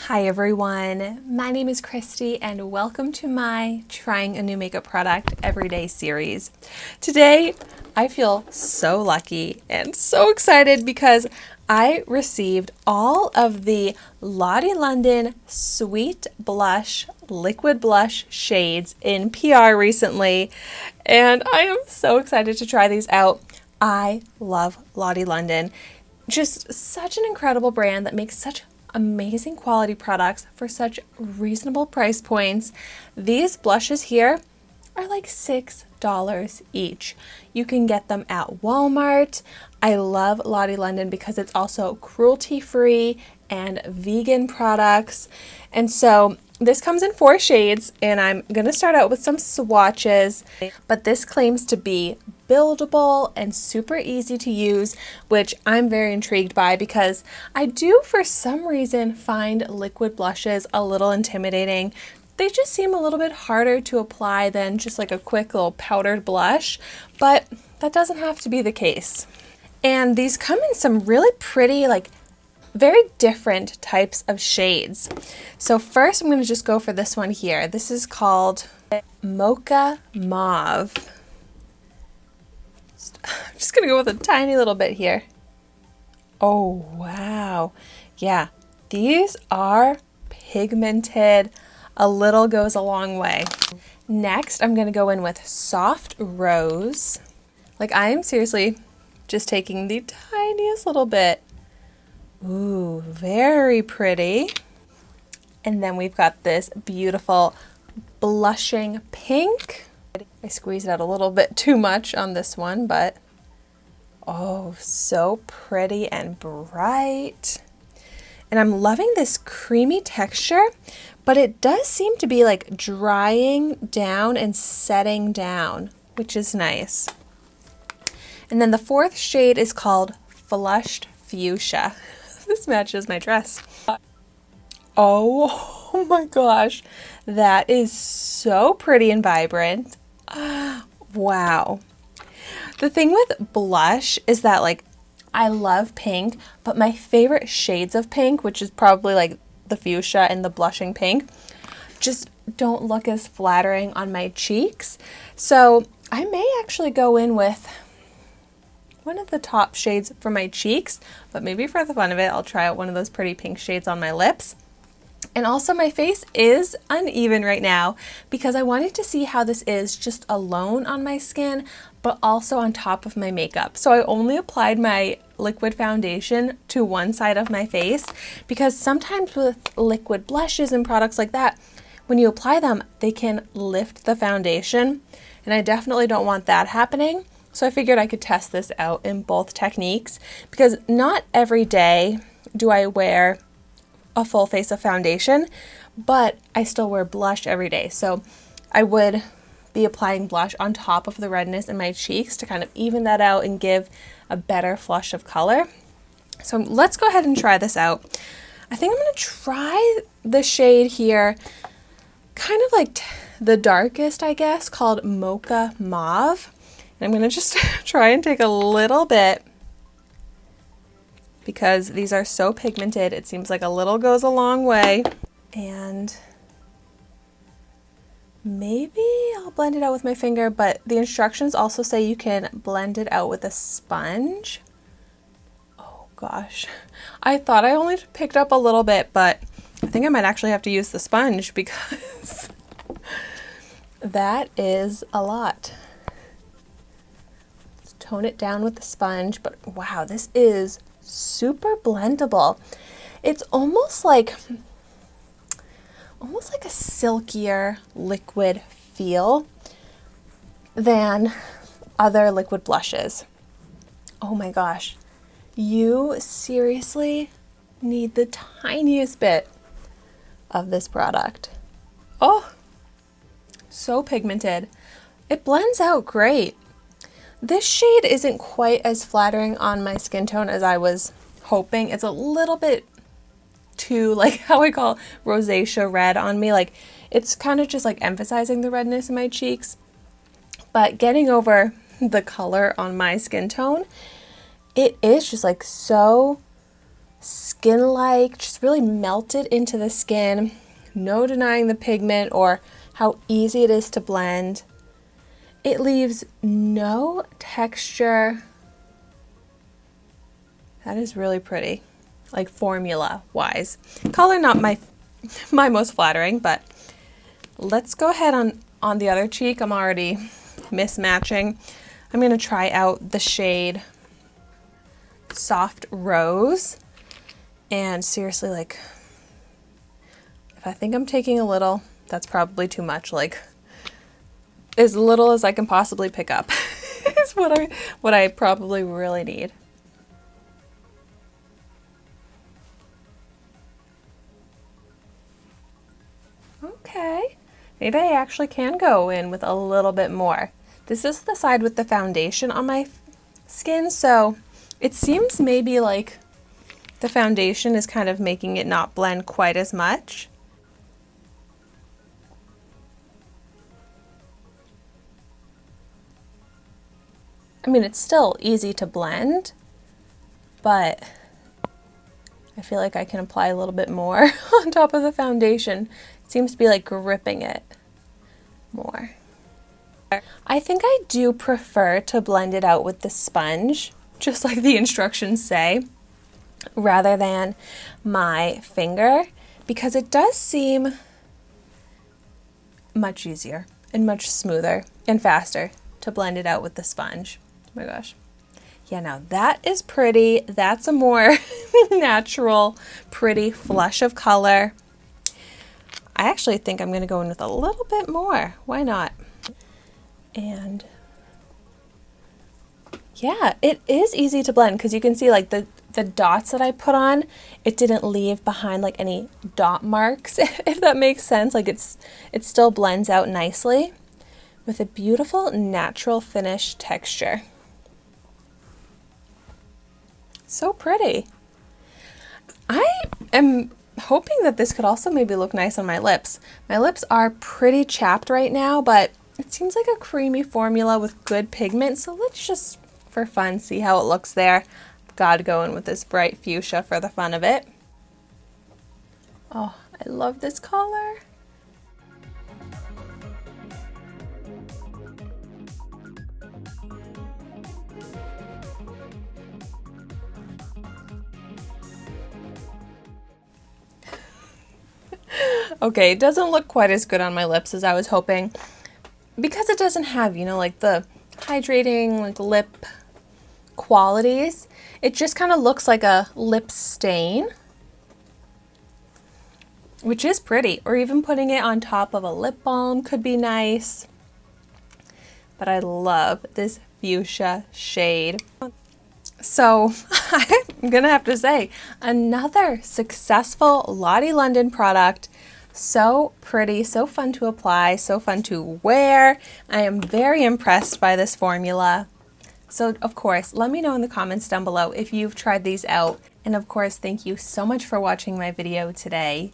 Hi everyone, my name is Christy and welcome to my Trying a New Makeup Product Everyday series. Today I feel so lucky and so excited because I received all of the Lottie London Sweet Blush Liquid Blush shades in PR recently, and I am so excited to try these out. I love Lottie London. Just such an incredible brand that makes such amazing quality products for such reasonable price points. These blushes here are like $6 each. You can get them at Walmart. I love Lottie London because it's also cruelty-free and vegan products. And so this comes in 4 shades, and I'm going to start out with some swatches, but this claims to be buildable and super easy to use, which I'm very intrigued by because I do for some reason find liquid blushes a little intimidating. They just seem a little bit harder to apply than just like a quick little powdered blush, but that doesn't have to be the case. And these come in some really pretty, like very different types of shades. So first I'm going to just go for this one here. This is called Mocha Mauve. I'm just going to go with a tiny little bit here. Oh, wow. Yeah, these are pigmented. A little goes a long way. Next, I'm going to go in with Soft Rose. Like, I am seriously just taking the tiniest little bit. Ooh, very pretty. And then we've got this beautiful blushing pink. I squeezed out a little bit too much on this one, but oh, so pretty and bright. And I'm loving this creamy texture, but it does seem to be like drying down and setting down, which is nice. And then the 4th shade is called Flushed Fuchsia. This matches my dress. Oh my gosh, that is so pretty and vibrant. Wow. The thing with blush is that, like, I love pink, but my favorite shades of pink, which is probably like the fuchsia and the blushing pink, just don't look as flattering on my cheeks. So I may actually go in with one of the top shades for my cheeks, but maybe for the fun of it, I'll try out one of those pretty pink shades on my lips. And also my face is uneven right now because I wanted to see how this is just alone on my skin, but also on top of my makeup. So I only applied my liquid foundation to one side of my face because sometimes with liquid blushes and products like that, when you apply them, they can lift the foundation, and I definitely don't want that happening. So I figured I could test this out in both techniques because not every day do I wear a full face of foundation, but I still wear blush every day. So I would be applying blush on top of the redness in my cheeks to kind of even that out and give a better flush of color. So let's go ahead and try this out. I think I'm going to try the shade here, kind of like the darkest, I guess, called Mocha Mauve. And I'm going to just try and take a little bit because these are so pigmented. It seems like a little goes a long way. And maybe I'll blend it out with my finger, but the instructions also say you can blend it out with a sponge. Oh gosh, I thought I only picked up a little bit, but I think I might actually have to use the sponge because that is a lot. Let's tone it down with the sponge, but wow, this is super blendable. It's almost like a silkier liquid feel than other liquid blushes. Oh my gosh, you seriously need the tiniest bit of this product. Oh, so pigmented. It blends out great. This shade isn't quite as flattering on my skin tone as I was hoping. It's a little bit too, like, how I call rosacea red on me. Like, it's kind of just like emphasizing the redness in my cheeks. But getting over the color on my skin tone, it is just like so skin-like, just really melted into the skin. No denying the pigment or how easy it is to blend. It leaves no texture. That is really pretty, like formula-wise. Color not my most flattering, but let's go ahead on the other cheek. I'm already mismatching. I'm gonna try out the shade Soft Rose. And seriously, like, if I think I'm taking a little, that's probably too much. Like, as little as I can possibly pick up is what I probably really need. Okay, maybe I actually can go in with a little bit more. This is the side with the foundation on my skin, so it seems maybe like the foundation is kind of making it not blend quite as much. I mean, it's still easy to blend, but I feel like I can apply a little bit more on top of the foundation. It seems to be like gripping it more. I think I do prefer to blend it out with the sponge, just like the instructions say, rather than my finger, because it does seem much easier and much smoother and faster to blend it out with the sponge. Oh my gosh. Yeah, now that is pretty. That's a more natural, pretty flush of color. I actually think I'm going to go in with a little bit more. Why not? And yeah, it is easy to blend because you can see like the dots that I put on, it didn't leave behind like any dot marks, if that makes sense. Like it still blends out nicely with a beautiful natural finish texture. So pretty. I am hoping that this could also maybe look nice on my lips. My lips are pretty chapped right now, but it seems like a creamy formula with good pigment, so let's just, for fun, see how it looks there. Gotta go in with this bright fuchsia for the fun of it. Oh, I love this color. Okay, it doesn't look quite as good on my lips as I was hoping because it doesn't have, you know, like the hydrating like lip qualities. It just kind of looks like a lip stain, which is pretty, or even putting it on top of a lip balm could be nice. But I love this fuchsia shade. So I'm gonna have to say, another successful Lottie London product. So pretty, so fun to apply, so fun to wear. I am very impressed by this formula. So of course, let me know in the comments down below if you've tried these out. And of course, thank you so much for watching my video today.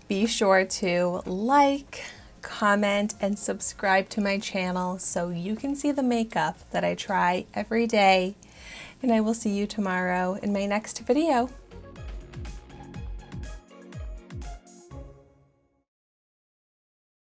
Be sure to like, comment, and subscribe to my channel so you can see the makeup that I try every day. And I will see you tomorrow in my next video.